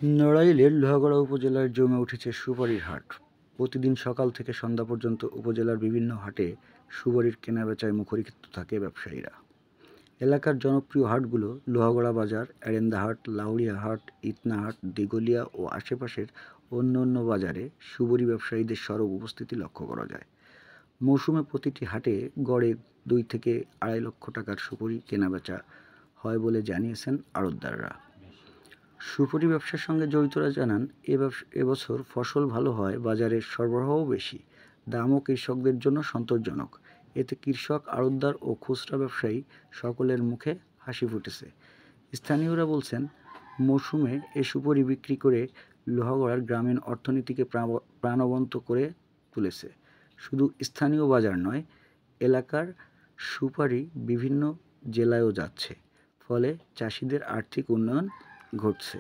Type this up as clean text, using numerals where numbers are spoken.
নড়াইলের লোহাগড়া উপজেলায় জমে উঠেছে সুপারির হাট। প্রতিদিন সকাল থেকে সন্ধ্যা পর্যন্ত উপজেলার বিভিন্ন হাটে সুপারির কেনাবেচায় মুখরিত থাকে ব্যবসায়ীরা। এলাকার জনপ্রিয় হাটগুলো লোহাগড়া বাজার, এরেন্দা হাট, লাউড়িয়া হাট, ইতনা হাট, দিঘলিয়া ও আশেপাশের অন্য বাজারে সুপারি ব্যবসায়ীদের সরব উপস্থিতি লক্ষ্য করা যায়। মৌসুমে প্রতিটি হাটে গড়ে 2 থেকে 2.5 লক্ষ টাকার সুপারি কেনাবেচা হয় বলে জানিয়েছেন আড়তদাররা। সুপারি ব্যবসার সঙ্গে জড়িতরা জানান, এবছর ফসল ভালো হয়, বাজারে সরবরাহও বেশি, দামও কৃষকদের জন্য সন্তোষজনক। এতে কৃষক, আড়তদার ও খুচরা ব্যবসায়ী সকলের মুখে হাসি ফুটেছে। স্থানীয়রা বলছেন, মৌসুমে এ সুপারি বিক্রি করে লোহাগড়ার গ্রামীণ অর্থনীতিকে প্রাণবন্ত করে তুলেছে। শুধু স্থানীয় বাজার নয়, এলাকার সুপারি বিভিন্ন জেলায়ও যাচ্ছে, ফলে চাষিদের আর্থিক উন্নয়ন ঘটছে।